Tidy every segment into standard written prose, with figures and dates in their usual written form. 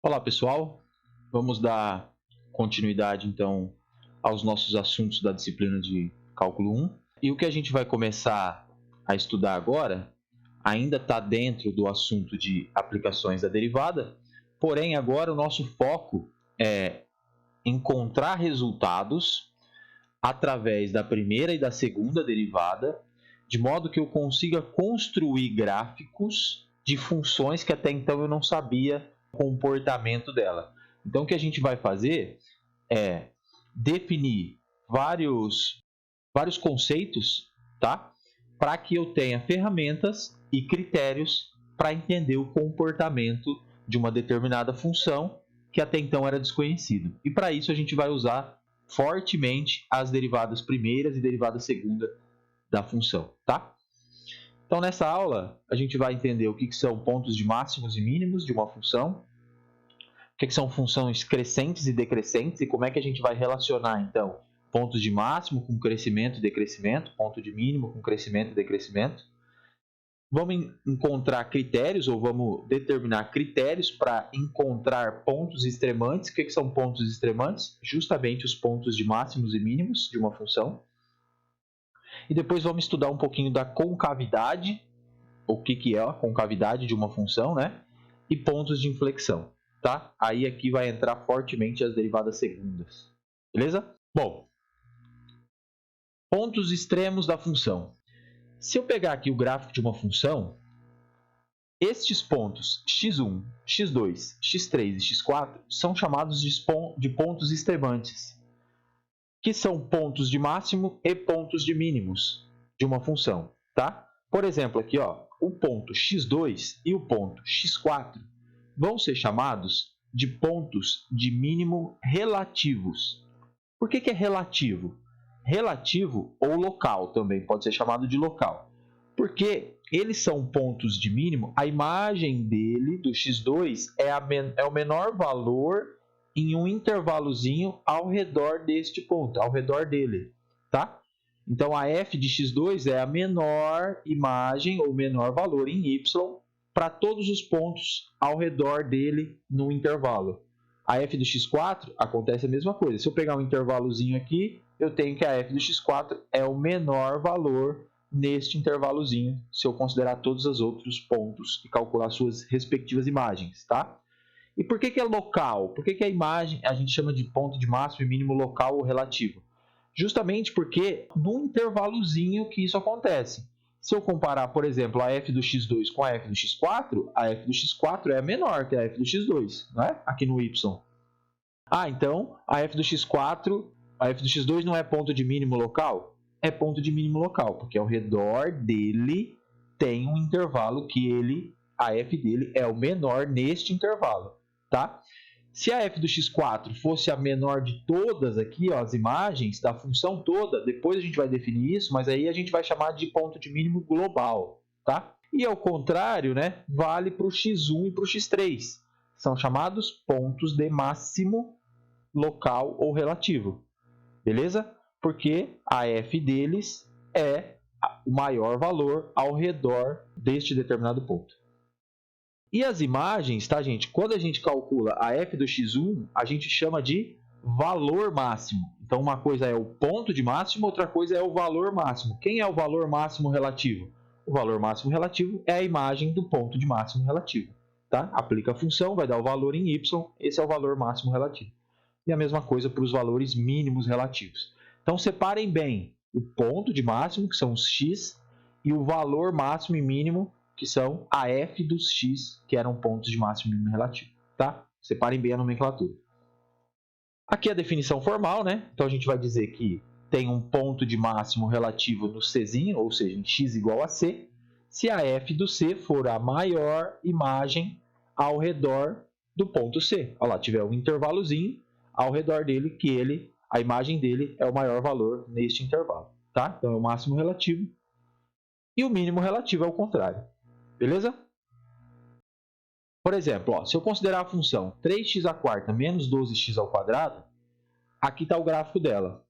Olá pessoal, vamos dar continuidade então aos nossos assuntos da disciplina de Cálculo 1. E o que a gente vai começar a estudar agora ainda está dentro do assunto de aplicações da derivada, porém agora o nosso foco é encontrar resultados através da primeira e da segunda derivada, de modo que eu consiga construir gráficos de funções que até então eu não sabia o comportamento dela. Então, o que a gente vai fazer é definir vários conceitos, tá? Para que eu tenha ferramentas e critérios para entender o comportamento de uma determinada função que até então era desconhecido. E para isso a gente vai usar fortemente as derivadas primeiras e derivadas segunda da função, tá? Então, nessa aula, a gente vai entender o que são pontos de máximos e mínimos de uma função, o que são funções crescentes e decrescentes e como é que a gente vai relacionar, então, pontos de máximo com crescimento e decrescimento, ponto de mínimo com crescimento e decrescimento. Vamos encontrar critérios, ou vamos determinar critérios para encontrar pontos extremantes. O que são pontos extremantes? Justamente os pontos de máximos e mínimos de uma função. E depois vamos estudar um pouquinho da concavidade, o que é a concavidade de uma função, né? E pontos de inflexão, tá? Aí aqui vai entrar fortemente as derivadas segundas, beleza? Bom, pontos extremos da função. Se eu pegar aqui o gráfico de uma função, estes pontos x1, x2, x3 e x4 são chamados de pontos extremantes, que são pontos de máximo e pontos de mínimos de uma função, tá? Por exemplo, aqui, ó, o ponto x2 e o ponto x4 vão ser chamados de pontos de mínimo relativos. Por que é relativo? Relativo ou local também, pode ser chamado de local. Porque eles são pontos de mínimo, a imagem dele, do x2, é o menor valor em um intervalozinho ao redor deste ponto, ao redor dele, tá? Então, a f de x2 é a menor imagem ou menor valor em y para todos os pontos ao redor dele no intervalo. A f do x4 acontece a mesma coisa. Se eu pegar um intervalozinho aqui, eu tenho que a f do x4 é o menor valor neste intervalozinho, se eu considerar todos os outros pontos e calcular suas respectivas imagens, tá? E por que é local? Por que a imagem a gente chama de ponto de máximo e mínimo local ou relativo? Justamente porque no intervalozinho que isso acontece. Se eu comparar, por exemplo, a f do x2 com a f do x4, a f do x4 é menor que a f do x2, não é? Aqui no y. Então a f do x4, a f do x2 não é ponto de mínimo local? É ponto de mínimo local, porque ao redor dele tem um intervalo que a f dele é o menor neste intervalo, tá? Se a f do x4 fosse a menor de todas aqui, ó, as imagens da função toda, depois a gente vai definir isso, mas aí a gente vai chamar de ponto de mínimo global, tá? E ao contrário, né, vale para o x1 e para o x3. São chamados pontos de máximo local ou relativo, beleza? Porque a f deles é o maior valor ao redor deste determinado ponto. E as imagens, tá, gente? Quando a gente calcula a f do x1, a gente chama de valor máximo. Então, uma coisa é o ponto de máximo, outra coisa é o valor máximo. Quem é o valor máximo relativo? O valor máximo relativo é a imagem do ponto de máximo relativo, tá? Aplica a função, vai dar o valor em y, esse é o valor máximo relativo. E a mesma coisa para os valores mínimos relativos. Então, separem bem o ponto de máximo, que são os x, e o valor máximo e mínimo, que são a f dos x, que eram pontos de máximo e mínimo relativo, tá? Separem bem a nomenclatura. Aqui a definição formal, né? Então a gente vai dizer que tem um ponto de máximo relativo no Czinho, ou seja, em x igual a c, se a f do c for a maior imagem ao redor do ponto C. Olha lá, tiver um intervalozinho ao redor dele, que a imagem dele é o maior valor neste intervalo, tá? Então é o máximo relativo. E o mínimo relativo é o contrário. Beleza? Por exemplo, ó, se eu considerar a função 3x² menos 12x², aqui está o gráfico dela.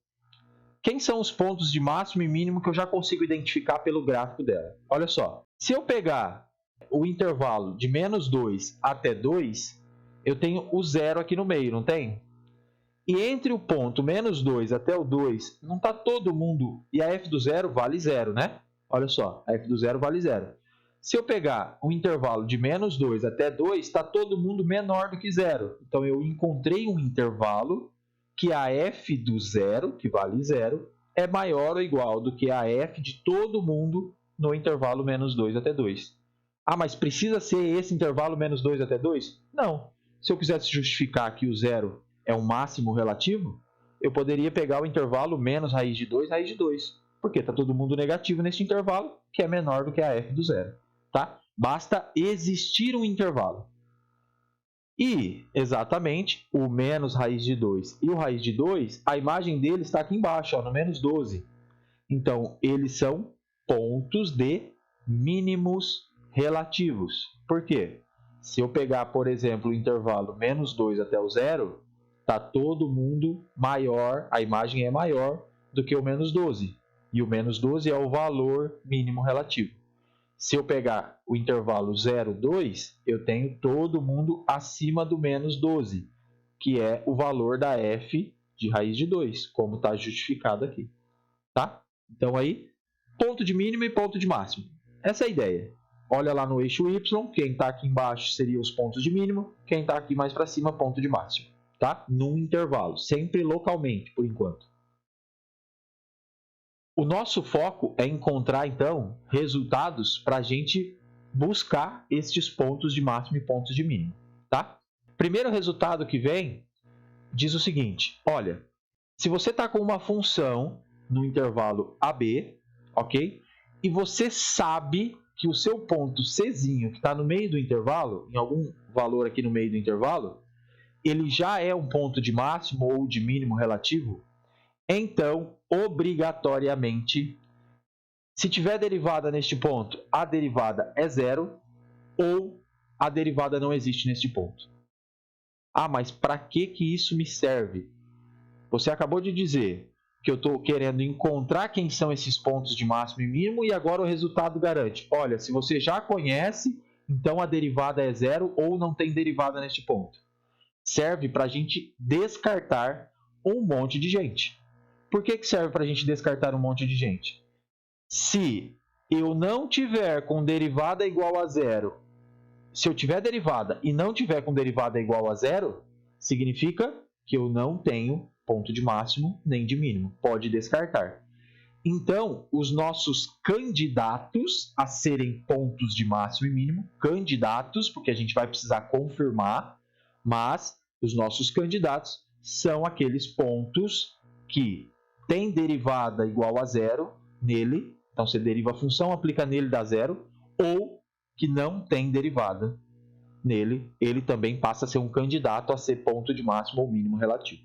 Quem são os pontos de máximo e mínimo que eu já consigo identificar pelo gráfico dela? Olha só, se eu pegar o intervalo de menos 2 até 2, eu tenho o zero aqui no meio, não tem? E entre o ponto menos 2 até o 2, não está todo mundo... E a f do zero vale zero, né? Olha só, a f do zero vale zero. Se eu pegar um intervalo de menos 2 até 2, está todo mundo menor do que zero. Então, eu encontrei um intervalo que a f do zero, que vale zero, é maior ou igual do que a f de todo mundo no intervalo menos 2 até 2. Ah, mas precisa ser esse intervalo menos 2 até 2? Não. Se eu quisesse justificar que o zero é um máximo relativo, eu poderia pegar o intervalo menos raiz de 2, raiz de 2. Porque está todo mundo negativo nesse intervalo, que é menor do que a f do zero. Tá? Basta existir um intervalo. E, exatamente, o menos raiz de 2 e o raiz de 2, a imagem dele está aqui embaixo, ó, no menos 12. Então, eles são pontos de mínimos relativos. Por quê? Se eu pegar, por exemplo, o intervalo menos 2 até o zero, está todo mundo maior, a imagem é maior do que o menos 12. E o menos 12 é o valor mínimo relativo. Se eu pegar o intervalo 0, 2, eu tenho todo mundo acima do menos 12, que é o valor da f de raiz de 2, como está justificado aqui. Tá? Então, aí, ponto de mínimo e ponto de máximo. Essa é a ideia. Olha lá no eixo y, quem está aqui embaixo seria os pontos de mínimo, quem está aqui mais para cima, ponto de máximo. Tá? Num intervalo, sempre localmente, por enquanto. O nosso foco é encontrar, então, resultados para a gente buscar estes pontos de máximo e pontos de mínimo. Tá? Primeiro resultado que vem diz o seguinte, olha, se você está com uma função no intervalo AB, ok? E você sabe que o seu ponto Czinho, que está no meio do intervalo, em algum valor aqui no meio do intervalo, ele já é um ponto de máximo ou de mínimo relativo, então, obrigatoriamente, se tiver derivada neste ponto, a derivada é zero ou a derivada não existe neste ponto. Ah, mas para que isso me serve? Você acabou de dizer que eu estou querendo encontrar quem são esses pontos de máximo e mínimo e agora o resultado garante. Olha, se você já conhece, então a derivada é zero ou não tem derivada neste ponto. Serve para a gente descartar um monte de gente. Por que serve para a gente descartar um monte de gente? Se eu não tiver com derivada igual a zero, se eu tiver derivada e não tiver com derivada igual a zero, significa que eu não tenho ponto de máximo nem de mínimo. Pode descartar. Então, os nossos candidatos a serem pontos de máximo e mínimo, candidatos, porque a gente vai precisar confirmar, mas os nossos candidatos são aqueles pontos que têm derivada igual a zero nele, então você deriva a função, aplica nele, dá zero, ou que não tem derivada nele, ele também passa a ser um candidato a ser ponto de máximo ou mínimo relativo.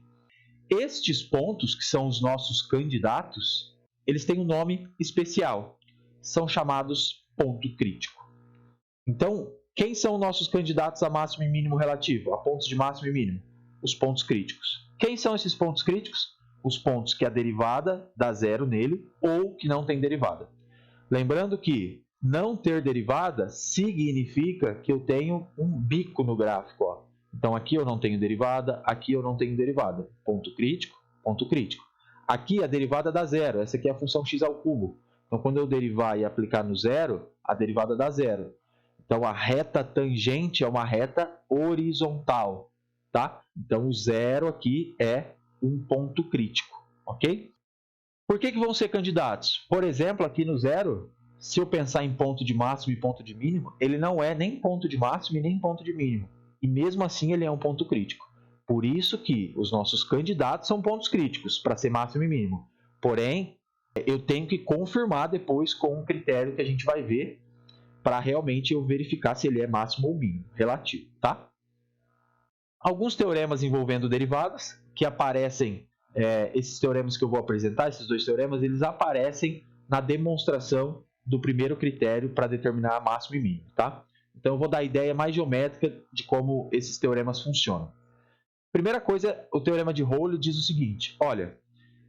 Estes pontos, que são os nossos candidatos, eles têm um nome especial, são chamados ponto crítico. Então, quem são nossos candidatos a máximo e mínimo relativo, a pontos de máximo e mínimo? Os pontos críticos. Quem são esses pontos críticos? Os pontos que a derivada dá zero nele ou que não tem derivada. Lembrando que não ter derivada significa que eu tenho um bico no gráfico. Ó. Então, aqui eu não tenho derivada, aqui eu não tenho derivada. Ponto crítico, ponto crítico. Aqui a derivada dá zero, essa aqui é a função x ao cubo. Então, quando eu derivar e aplicar no zero, a derivada dá zero. Então, a reta tangente é uma reta horizontal. Tá? Então, o zero aqui é um ponto crítico. Ok? Por que vão ser candidatos? Por exemplo, aqui no zero, se eu pensar em ponto de máximo e ponto de mínimo, ele não é nem ponto de máximo e nem ponto de mínimo. E mesmo assim ele é um ponto crítico. Por isso que os nossos candidatos são pontos críticos, para ser máximo e mínimo. Porém, eu tenho que confirmar depois com um critério que a gente vai ver para realmente eu verificar se ele é máximo ou mínimo, relativo. Tá? Alguns teoremas envolvendo derivadas que aparecem, esses teoremas que eu vou apresentar, esses dois teoremas, eles aparecem na demonstração do primeiro critério para determinar máximo e mínimo. Tá? Então, eu vou dar a ideia mais geométrica de como esses teoremas funcionam. Primeira coisa, o teorema de Rowley diz o seguinte, olha,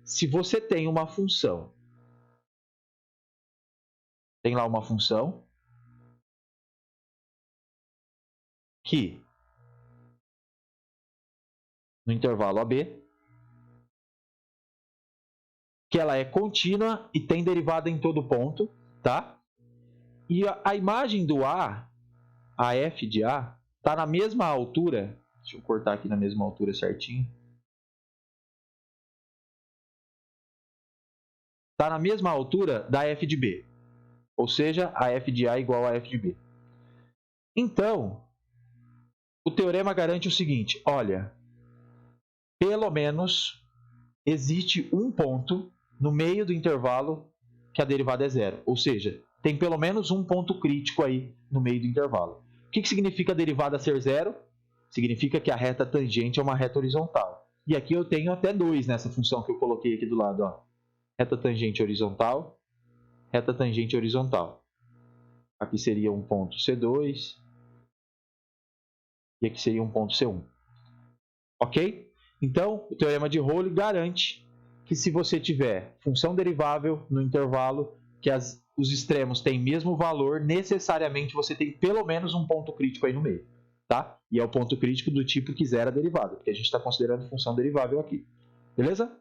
se você tem uma função, tem lá uma função que no intervalo AB, que ela é contínua e tem derivada em todo ponto, tá? E a imagem do A, a f de A, está na mesma altura, deixa eu cortar aqui na mesma altura certinho, está na mesma altura da f de B, ou seja, a f de A igual a f de B. Então, o teorema garante o seguinte, olha, pelo menos existe um ponto no meio do intervalo que a derivada é zero, ou seja, tem pelo menos um ponto crítico aí no meio do intervalo. O que significa a derivada ser zero? Significa que a reta tangente é uma reta horizontal. E aqui eu tenho até 2 nessa função que eu coloquei aqui do lado. Ó. Reta tangente horizontal, reta tangente horizontal. Aqui seria um ponto C2 e aqui seria um ponto C1. Ok? Então, o teorema de Rowley garante que se você tiver função derivável no intervalo, que os extremos têm mesmo valor, necessariamente você tem pelo menos um ponto crítico aí no meio. Tá? E é o ponto crítico do tipo que zera a derivada, porque a gente está considerando função derivável aqui. Beleza?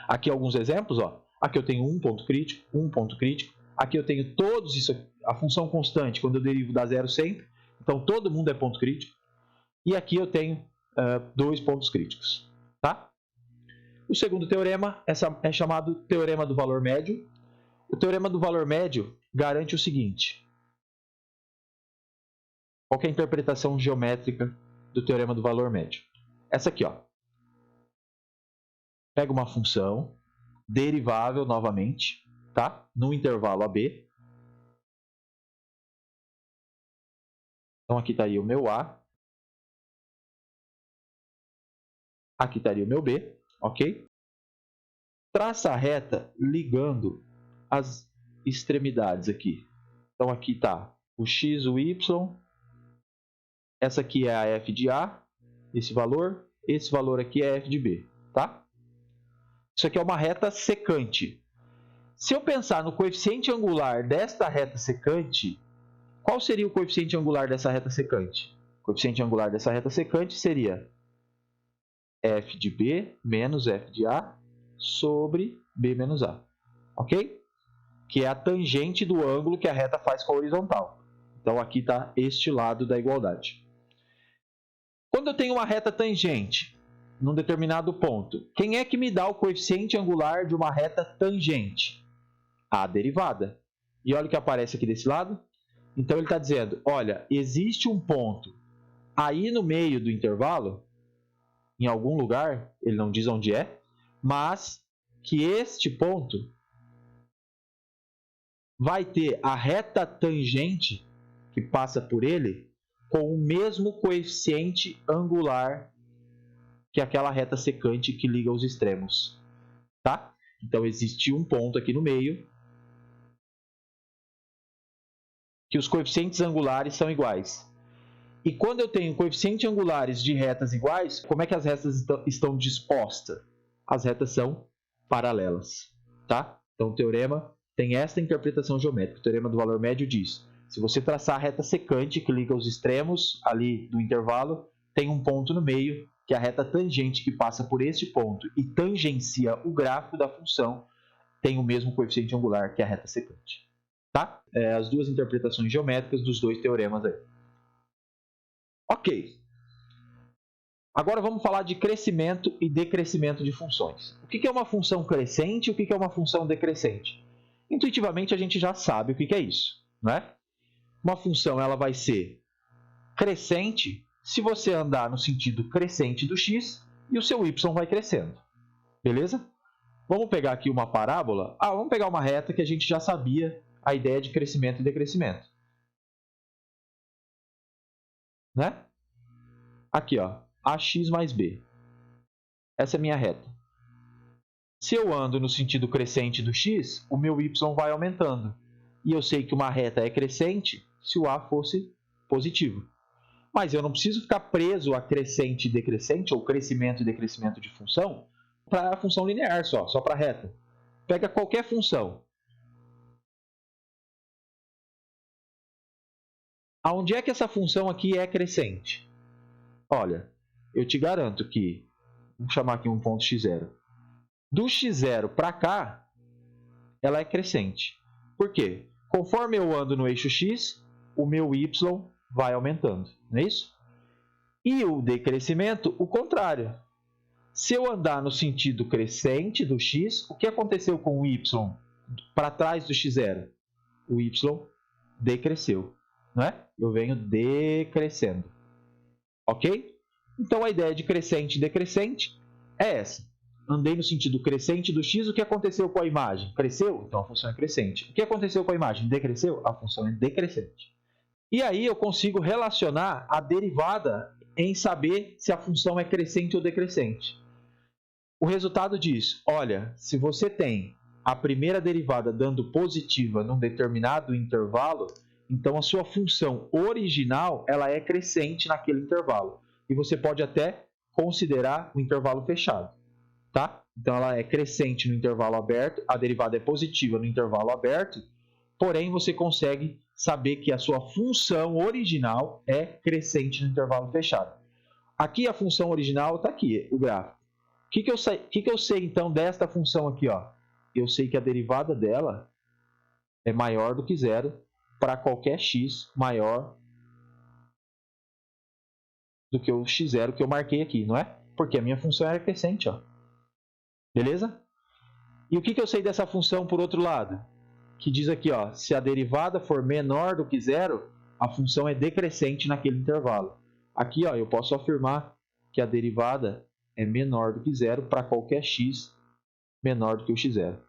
Aqui alguns exemplos. Ó. Aqui eu tenho um ponto crítico, um ponto crítico. Aqui eu tenho todos isso, a função constante, quando eu derivo dá zero sempre. Então, todo mundo é ponto crítico. E aqui eu tenho 2 pontos críticos. Tá? O segundo teorema é chamado teorema do valor médio. O teorema do valor médio garante o seguinte. Qual é a interpretação geométrica do teorema do valor médio? Essa aqui. Ó. Pega uma função derivável novamente, tá? No intervalo AB. Então, aqui estaria o meu A. Aqui estaria o meu B, ok? Traça a reta ligando as extremidades aqui. Então, aqui está o x, o y. Essa aqui é a f de A, esse valor aqui é f de B, tá? Isso aqui é uma reta secante. Se eu pensar no coeficiente angular desta reta secante, qual seria o coeficiente angular dessa reta secante? O coeficiente angular dessa reta secante seria f de B menos f de A sobre B menos A, ok? Que é a tangente do ângulo que a reta faz com a horizontal. Então, aqui está este lado da igualdade. Quando eu tenho uma reta tangente num determinado ponto, quem é que me dá o coeficiente angular de uma reta tangente? A derivada. E olha o que aparece aqui desse lado. Então, ele está dizendo, olha, existe um ponto aí no meio do intervalo, em algum lugar, ele não diz onde é, mas que este ponto vai ter a reta tangente que passa por ele com o mesmo coeficiente angular que aquela reta secante que liga os extremos, tá? Então, existe um ponto aqui no meio que os coeficientes angulares são iguais. E quando eu tenho coeficientes angulares de retas iguais, como é que as retas estão dispostas? As retas são paralelas, tá? Então, o teorema tem esta interpretação geométrica. O teorema do valor médio diz, se você traçar a reta secante que liga os extremos ali do intervalo, tem um ponto no meio, que é a reta tangente que passa por este ponto e tangencia o gráfico da função, tem o mesmo coeficiente angular que a reta secante. Tá? As duas interpretações geométricas dos dois teoremas aí. Ok. Agora vamos falar de crescimento e decrescimento de funções. O que é uma função crescente e o que é uma função decrescente? Intuitivamente a gente já sabe o que é isso, né? Uma função ela vai ser crescente se você andar no sentido crescente do x e o seu y vai crescendo. Beleza? Vamos pegar aqui uma parábola. Vamos pegar uma reta que a gente já sabia a ideia de crescimento e decrescimento. Né? Aqui, ó, ax mais b. Essa é a minha reta. Se eu ando no sentido crescente do x, o meu y vai aumentando. E eu sei que uma reta é crescente se o a fosse positivo. Mas eu não preciso ficar preso a crescente e decrescente, ou crescimento e decrescimento de função, para a função linear só para a reta. Pega qualquer função. Aonde é que essa função aqui é crescente? Olha, eu te garanto que, vamos chamar aqui um ponto x0, do x0 para cá, ela é crescente. Por quê? Conforme eu ando no eixo x, o meu y vai aumentando, não é isso? E o decrescimento, o contrário. Se eu andar no sentido crescente do x, o que aconteceu com o y para trás do x0? O y decresceu, não é? Eu venho decrescendo, ok? Então a ideia de crescente e decrescente é essa. Andei no sentido crescente do x, o que aconteceu com a imagem? Cresceu? Então a função é crescente. O que aconteceu com a imagem? Decresceu? A função é decrescente. E aí eu consigo relacionar a derivada em saber se a função é crescente ou decrescente. O resultado diz, olha, se você tem a primeira derivada dando positiva num determinado intervalo, então a sua função original ela é crescente naquele intervalo. E você pode até considerar o intervalo fechado. Tá? Então ela é crescente no intervalo aberto, a derivada é positiva no intervalo aberto, porém você consegue saber que a sua função original é crescente no intervalo fechado. Aqui a função original está aqui, o gráfico. O que eu sei então desta função aqui? Ó? Eu sei que a derivada dela é maior do que zero para qualquer x maior do que o x0 que eu marquei aqui, não é? Porque a minha função era crescente, ó. Beleza? E o que eu sei dessa função por outro lado? Que diz aqui, ó, se a derivada for menor do que zero, a função é decrescente naquele intervalo. Aqui, ó, eu posso afirmar que a derivada é menor do que zero para qualquer x menor do que o x0.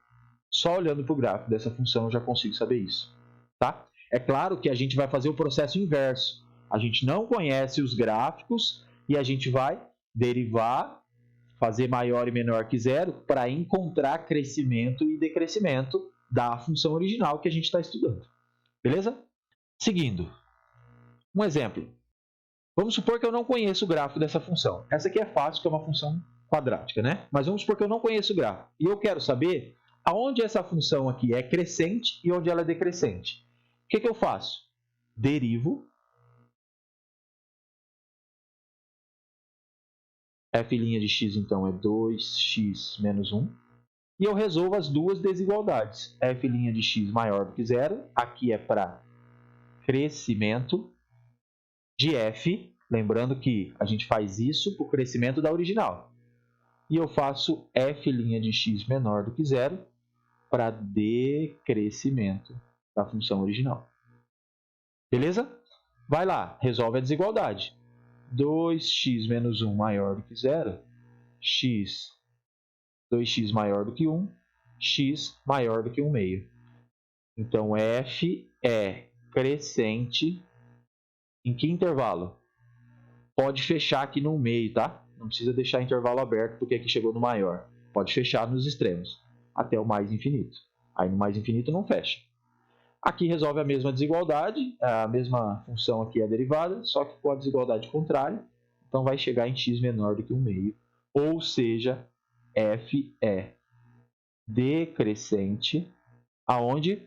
Só olhando para o gráfico dessa função eu já consigo saber isso. Tá? É claro que a gente vai fazer o processo inverso. A gente não conhece os gráficos e a gente vai derivar, fazer maior e menor que zero para encontrar crescimento e decrescimento da função original que a gente está estudando. Beleza? Seguindo. Um exemplo. Vamos supor que eu não conheço o gráfico dessa função. Essa aqui é fácil, que é uma função quadrática, né? Mas vamos supor que eu não conheço o gráfico. E eu quero saber aonde essa função aqui é crescente e onde ela é decrescente. O que eu faço? Derivo f' de x, então, é 2x menos 1. E eu resolvo as duas desigualdades. F' de x maior do que zero. Aqui é para crescimento de f. Lembrando que a gente faz isso para o crescimento da original. E eu faço f' de x menor do que zero para decrescimento da função original. Beleza? Vai lá, resolve a desigualdade. 2x menos 1 maior do que zero, 2x maior do que 1, x maior do que 1 meio. Então, f é crescente em que intervalo? Pode fechar aqui no meio, tá? Não precisa deixar intervalo aberto porque aqui chegou no maior. Pode fechar nos extremos, até o mais infinito. Aí no mais infinito não fecha. Aqui resolve a mesma desigualdade, a mesma função aqui é a derivada, só que com a desigualdade contrária. Então vai chegar em x menor do que 1 meio. Ou seja, f é decrescente aonde?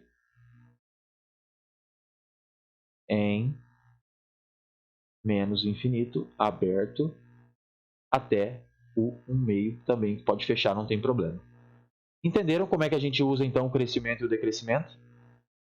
Em menos infinito, aberto, até o 1 meio também pode fechar, não tem problema. Entenderam como é que a gente usa então o crescimento e o decrescimento?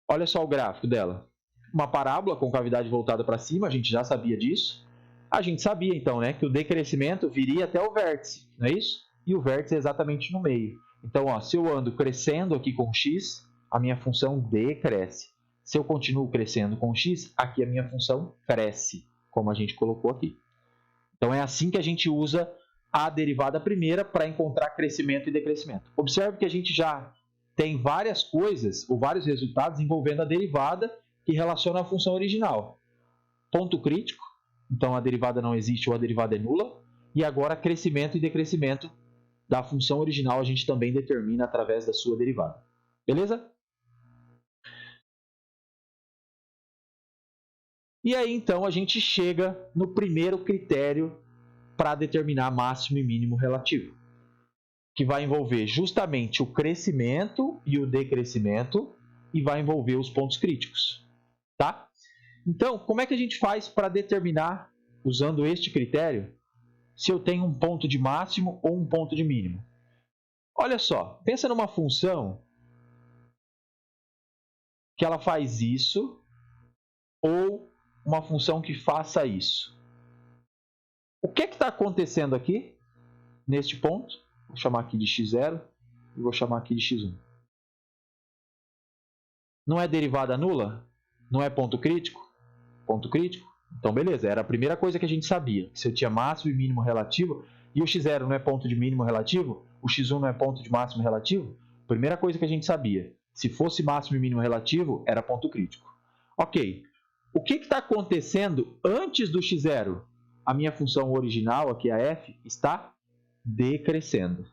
Olha só o gráfico dela. Uma parábola com cavidade voltada para cima, a gente já sabia disso. A gente sabia então, né, que o decrescimento viria até o vértice, não é isso? E o vértice é exatamente no meio. Então, ó, se eu ando crescendo aqui com x, a minha função decresce. Se eu continuo crescendo com x, aqui a minha função cresce, como a gente colocou aqui. Então é assim que a gente usa a derivada primeira para encontrar crescimento e decrescimento. Observe que a gente já tem várias coisas, ou vários resultados envolvendo a derivada que relaciona a função original. Ponto crítico, então a derivada não existe ou a derivada é nula. E agora crescimento e decrescimento da função original a gente também determina através da sua derivada. Beleza? E aí então a gente chega no primeiro critério para determinar máximo e mínimo relativo, que vai envolver justamente o crescimento e o decrescimento e vai envolver os pontos críticos. Tá? Então, como é que a gente faz para determinar, usando este critério, se eu tenho um ponto de máximo ou um ponto de mínimo. Olha só, pensa numa função que ela faz isso ou uma função que faça isso. O que está acontecendo aqui, neste ponto? Vou chamar aqui de x0 e vou chamar aqui de x1. Não é derivada nula? Não é ponto crítico? Ponto crítico? Então, beleza, era a primeira coisa que a gente sabia. Se eu tinha máximo e mínimo relativo, e o x0 não é ponto de mínimo relativo, o x1 não é ponto de máximo relativo, primeira coisa que a gente sabia. Se fosse máximo e mínimo relativo, era ponto crítico. Ok. O que está acontecendo antes do x0? A minha função original, aqui a f, está decrescendo.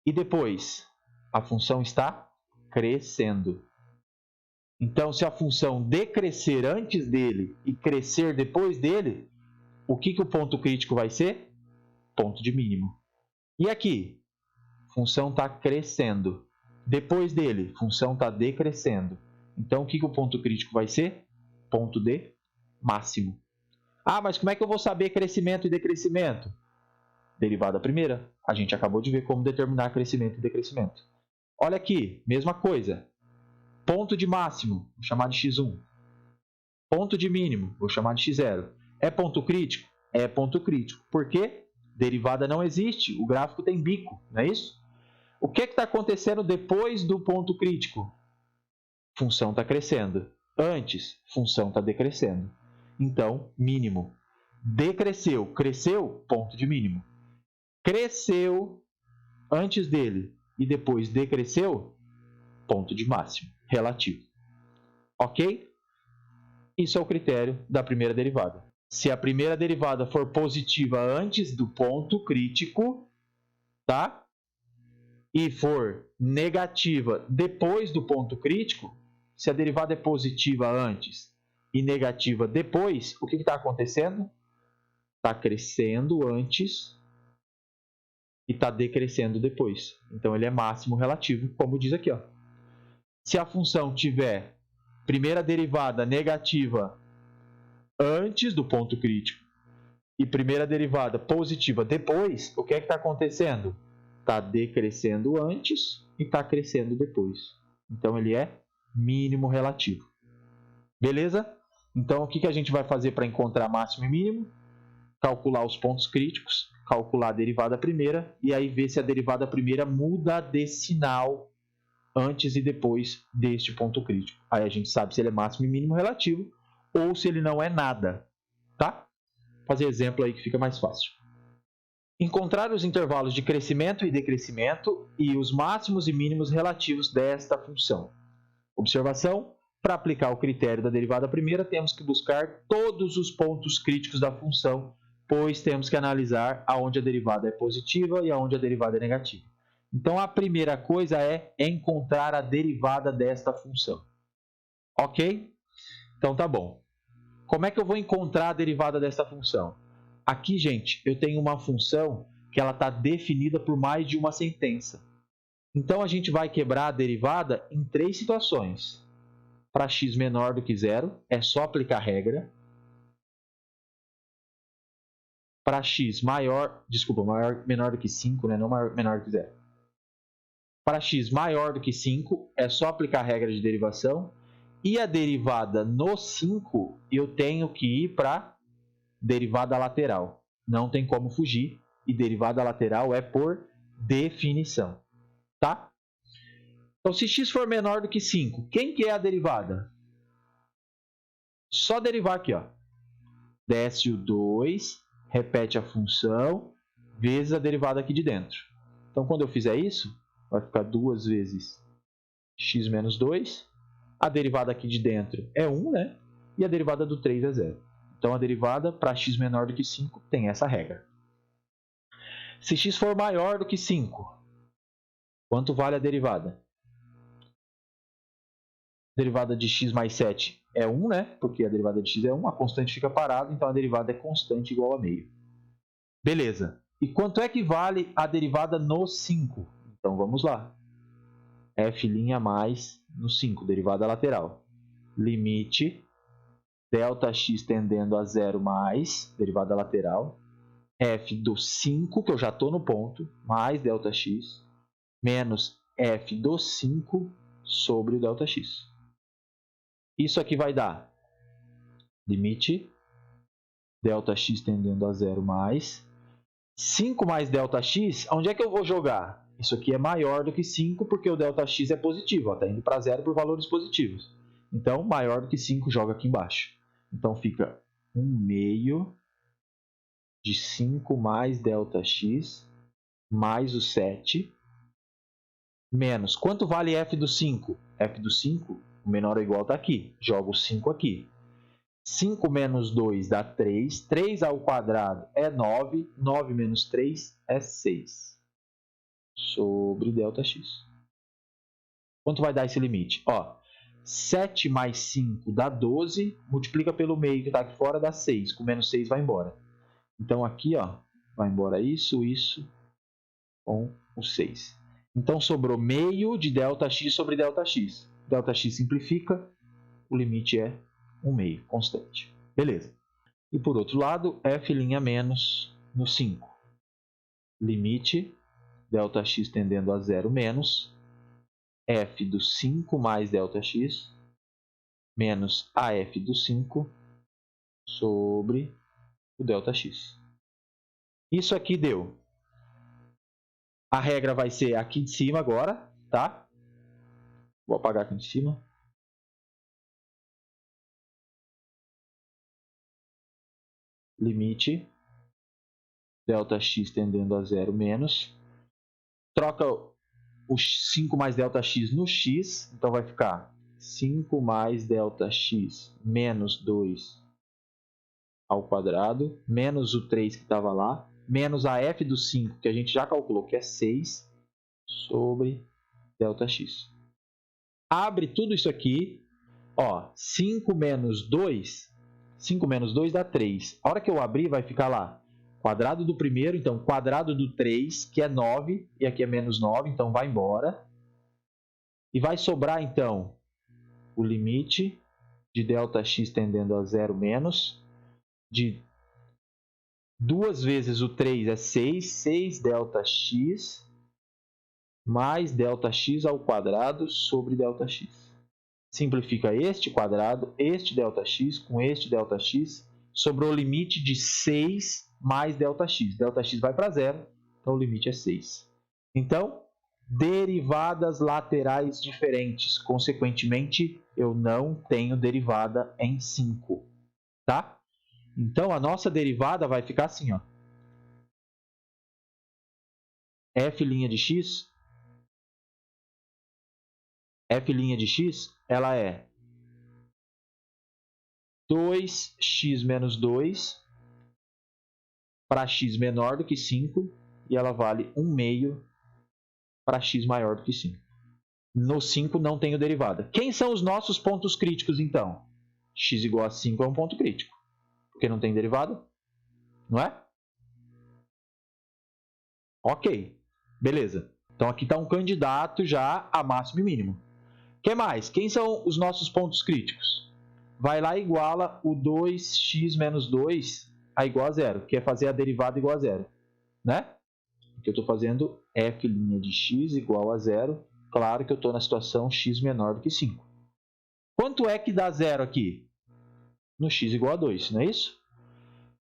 E depois? A função está crescendo. Então, se a função decrescer antes dele e crescer depois dele, o que o ponto crítico vai ser? Ponto de mínimo. E aqui? A função está crescendo. Depois dele, a função está decrescendo. Então, o que o ponto crítico vai ser? Ponto de máximo. Ah, mas como é que eu vou saber crescimento e decrescimento? Derivada primeira. A gente acabou de ver como determinar crescimento e decrescimento. Olha aqui, mesma coisa. Ponto de máximo, vou chamar de x1. Ponto de mínimo, vou chamar de x0. É ponto crítico? É ponto crítico. Por quê? Derivada não existe, o gráfico tem bico, não é isso? O que está acontecendo depois do ponto crítico? Função está crescendo. Antes, função está decrescendo. Então, mínimo. Decresceu, cresceu, ponto de mínimo. Cresceu antes dele e depois decresceu, ponto de máximo, relativo. Ok? Isso é o critério da primeira derivada. Se a primeira derivada for positiva antes do ponto crítico, tá? E for negativa depois do ponto crítico, se a derivada é positiva antes e negativa depois, o que está acontecendo? Está crescendo antes e está decrescendo depois. Então, ele é máximo relativo, como diz aqui. Ó. Se a função tiver primeira derivada negativa antes do ponto crítico e primeira derivada positiva depois, o que é que está acontecendo? Está decrescendo antes e está crescendo depois. Então, ele é mínimo relativo. Beleza? Então, o que a gente vai fazer para encontrar máximo e mínimo? Calcular os pontos críticos, calcular a derivada primeira e aí ver se a derivada primeira muda de sinal antes e depois deste ponto crítico. Aí a gente sabe se ele é máximo e mínimo relativo ou se ele não é nada. Tá? Vou fazer exemplo aí que fica mais fácil. Encontrar os intervalos de crescimento e decrescimento e os máximos e mínimos relativos desta função. Observação: para aplicar o critério da derivada primeira, temos que buscar todos os pontos críticos da função, pois temos que analisar aonde a derivada é positiva e aonde a derivada é negativa. Então, a primeira coisa é encontrar a derivada desta função. Ok? Então, tá bom. Como é que eu vou encontrar a derivada desta função? Aqui, gente, eu tenho uma função que ela está definida por mais de uma sentença. Então, a gente vai quebrar a derivada em 3 situações. Para x menor do que 0, é só aplicar a regra. Para x menor do que 5, né? Não menor do que 0. Para x maior do que 5, é só aplicar a regra de derivação. E a derivada no 5, eu tenho que ir para derivada lateral. Não tem como fugir. E derivada lateral é por definição. Tá? Então, se x for menor do que 5, quem que é a derivada? Só derivar aqui, ó. Desce o 2, repete a função, vezes a derivada aqui de dentro. Então, quando eu fizer isso, vai ficar 2 vezes x menos 2. A derivada aqui de dentro é 1, né? E a derivada do 3 é 0. Então, a derivada para x menor do que 5 tem essa regra. Se x for maior do que 5, quanto vale a derivada? A derivada de x mais 7 é 1, né? Porque a derivada de x é 1, a constante fica parada, então a derivada é constante igual a meio. Beleza. E quanto é que vale a derivada no 5? Então, vamos lá. F' mais no 5, derivada lateral. Limite, ΔX tendendo a 0 mais, derivada lateral, f do 5, que eu já estou no ponto, mais ΔX, menos f do 5 sobre o ΔX. Isso aqui vai dar limite ΔX tendendo a 0 mais 5 mais ΔX, onde é que eu vou jogar? Isso aqui é maior do que 5 porque o ΔX é positivo, está indo para 0 por valores positivos. Então, maior do que 5 joga aqui embaixo. Então, fica 1/2 de 5 mais ΔX mais o 7 menos. Quanto vale f do 5? F do 5, o menor ou igual está aqui. Jogo o 5 aqui. 5 menos 2 dá 3. 3 ao quadrado é 9. 9 menos 3 é 6. Sobre ΔX. Quanto vai dar esse limite? Ó, 7 mais 5 dá 12. Multiplica pelo meio que está aqui fora, dá 6. Com menos 6 vai embora. Então, aqui, ó, vai embora isso com o 6. Então, sobrou meio de ΔX sobre ΔX. ΔX simplifica, o limite é 1/2, constante. Beleza. E por outro lado, f' menos no 5. Limite, ΔX tendendo a 0 menos, f do 5 mais ΔX, menos AF do 5 sobre o ΔX. Isso aqui deu. A regra vai ser aqui de cima agora, tá? Vou apagar aqui de cima. Limite, ΔX tendendo a 0 menos. Troca o 5 mais ΔX no x, então vai ficar 5 mais ΔX menos 2 ao quadrado, menos o 3 que estava lá, menos a f do 5, que a gente já calculou, que é 6, sobre ΔX. Abre tudo isso aqui, ó, 5 menos 2 dá 3. A hora que eu abrir, vai ficar lá, quadrado do primeiro, então quadrado do 3, que é 9, e aqui é menos 9, então vai embora. E vai sobrar, então, o limite de ΔX tendendo a 0 menos, de 2 vezes o 3 é 6, 6 ΔX, mais ΔX ao quadrado sobre ΔX. Simplifica este quadrado, este ΔX com este ΔX, sobrou o limite de 6 mais ΔX. ΔX vai para 0, então o limite é 6. Então, derivadas laterais diferentes. Consequentemente, eu não tenho derivada em 5. Tá? Então, a nossa derivada vai ficar assim, ó. F' de x, ela é 2x menos 2 para x menor do que 5, e ela vale 1/2 para x maior do que 5. No 5 não tenho derivada. Quem são os nossos pontos críticos, então? X igual a 5 é um ponto crítico, porque não tem derivada, não é? Ok, beleza. Então aqui está um candidato já a máximo e mínimo. O que mais? Quem são os nossos pontos críticos? Vai lá e iguala o 2x menos 2 a igual a 0, que é fazer a derivada igual a 0, né? Porque eu estou fazendo f' de x igual a 0. Claro que eu estou na situação x menor do que 5. Quanto é que dá 0 aqui? No x igual a 2, não é isso?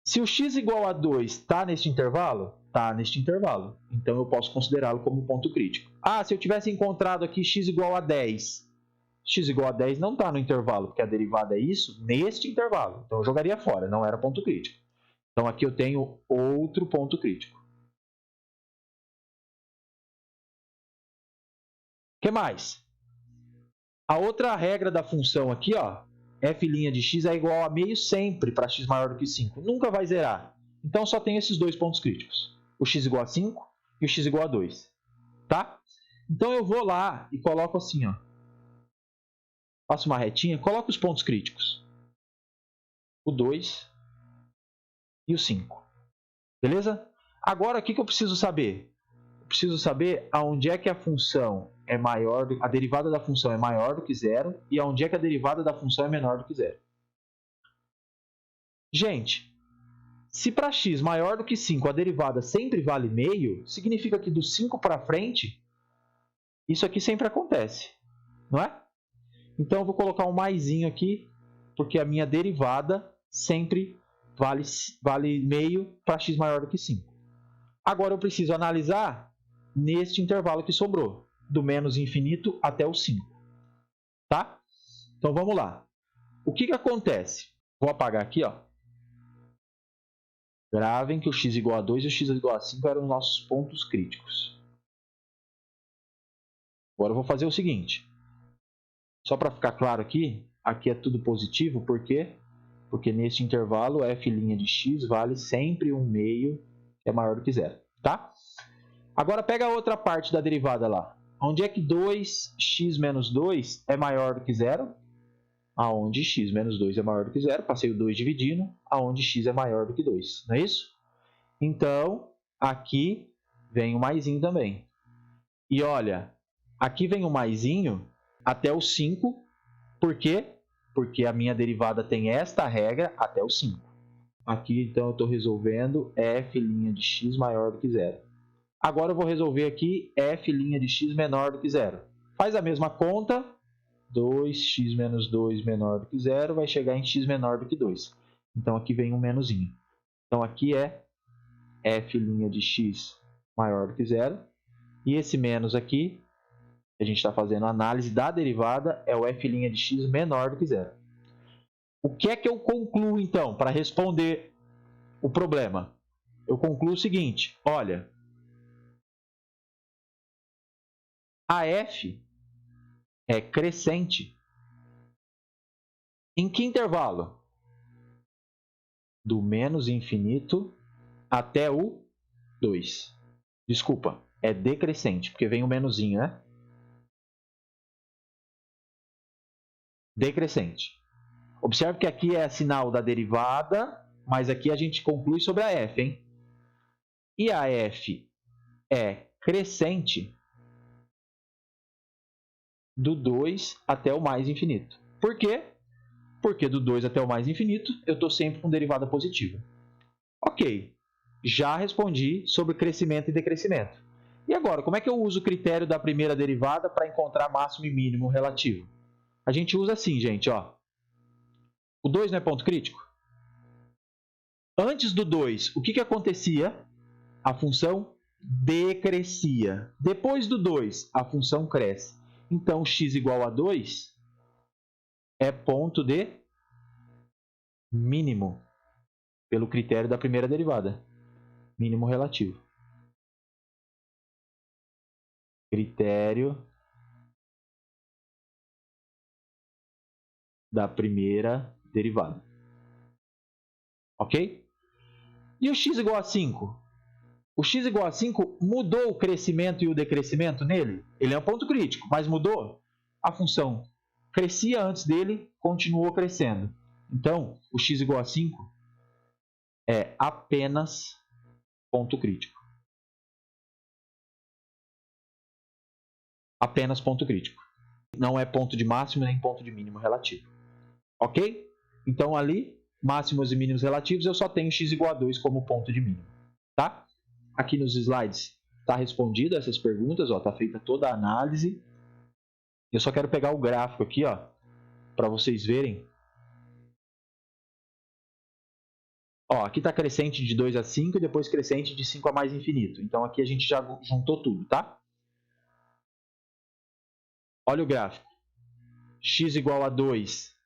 Se o x igual a 2 está neste intervalo, está neste intervalo. Então, eu posso considerá-lo como ponto crítico. Ah, se eu tivesse encontrado aqui x igual a 10. X igual a 10 não está no intervalo, porque a derivada é isso neste intervalo. Então, eu jogaria fora, não era ponto crítico. Então, aqui eu tenho outro ponto crítico. O que mais? A outra regra da função aqui, ó, f' de x é igual a meio sempre para x maior do que 5. Nunca vai zerar. Então, só tem esses dois pontos críticos. O x igual a 5 e o x igual a 2. Tá? Então, eu vou lá e coloco assim, ó. Faço uma retinha, coloco os pontos críticos. O 2 e o 5. Beleza? Agora, o que eu preciso saber? Eu preciso saber aonde é que a função é maior, a derivada da função é maior do que 0 e aonde é que a derivada da função é menor do que 0. Gente, Se para x maior do que 5 a derivada sempre vale meio, significa que do 5 para frente, isso aqui sempre acontece, não é? Então eu vou colocar um maisinho aqui, porque a minha derivada sempre vale meio para x maior do que 5. Agora eu preciso analisar neste intervalo que sobrou, do menos infinito até o 5. Tá? Então vamos lá. O que acontece? Vou apagar aqui, ó. Gravem que o x igual a 2 e o x igual a 5 eram os nossos pontos críticos. Agora eu vou fazer o seguinte. Só para ficar claro aqui é tudo positivo, por quê? Porque neste intervalo f' de x vale sempre um meio, que é maior do que zero. Tá? Agora pega a outra parte da derivada lá. Onde é que 2x menos 2 é maior do que zero? Aonde x menos 2 é maior do que zero, passei o 2 dividindo, aonde x é maior do que 2, não é isso? Então, aqui vem o maisinho também. E olha, aqui vem o maisinho até o 5, por quê? Porque a minha derivada tem esta regra até o 5. Aqui, então, eu estou resolvendo f' de x maior do que zero. Agora eu vou resolver aqui f' de x menor do que zero. Faz a mesma conta, 2x menos 2 menor do que zero vai chegar em x menor do que 2. Então aqui vem um menosinho. Então aqui é f' de x maior do que zero. E esse menos aqui, a gente está fazendo a análise da derivada, é o f' de x menor do que zero. O que é que eu concluo então para responder o problema? Eu concluo o seguinte, olha, a f é crescente. Em que intervalo? Do menos infinito até o 2. Desculpa, é decrescente, porque vem o menosinho, né? Decrescente. Observe que aqui é sinal da derivada, mas aqui a gente conclui sobre a f, hein? E a f é crescente do 2 até o mais infinito. Por quê? Porque do 2 até o mais infinito, eu estou sempre com derivada positiva. Ok, já respondi sobre crescimento e decrescimento. E agora, como é que eu uso o critério da primeira derivada para encontrar máximo e mínimo relativo? A gente usa assim, gente, ó. O 2 não é ponto crítico? Antes do 2, o que acontecia? A função decrescia. Depois do 2, a função cresce. Então, x igual a 2 é ponto de mínimo, pelo critério da primeira derivada. Mínimo relativo. Critério da primeira derivada. Ok? E o x igual a 5? O x igual a 5 mudou o crescimento e o decrescimento nele? Ele é um ponto crítico, mas mudou? A função crescia antes dele, continuou crescendo. Então, o x igual a 5 é apenas ponto crítico. Apenas ponto crítico. Não é ponto de máximo nem ponto de mínimo relativo. Ok? Então, ali, máximos e mínimos relativos, eu só tenho x igual a 2 como ponto de mínimo. Tá? Aqui nos slides está respondida essas perguntas, está feita toda a análise. Eu só quero pegar o gráfico aqui, para vocês verem. Aqui está crescente de 2 a 5 e depois crescente de 5 a mais infinito. Então aqui a gente já juntou tudo, tá? Olha o gráfico. X igual a 2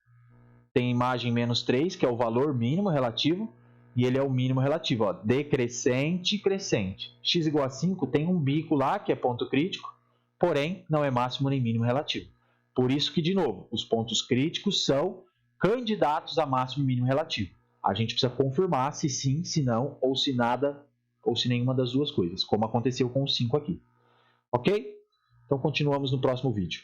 tem imagem menos 3, que é o valor mínimo relativo, e ele é o mínimo relativo, decrescente, crescente. X igual a 5 tem um bico lá, que é ponto crítico, porém não é máximo nem mínimo relativo. Por isso que, de novo, os pontos críticos são candidatos a máximo e mínimo relativo. A gente precisa confirmar se sim, se não, ou se nada, ou se nenhuma das duas coisas, como aconteceu com o 5 aqui. Ok? Então continuamos no próximo vídeo.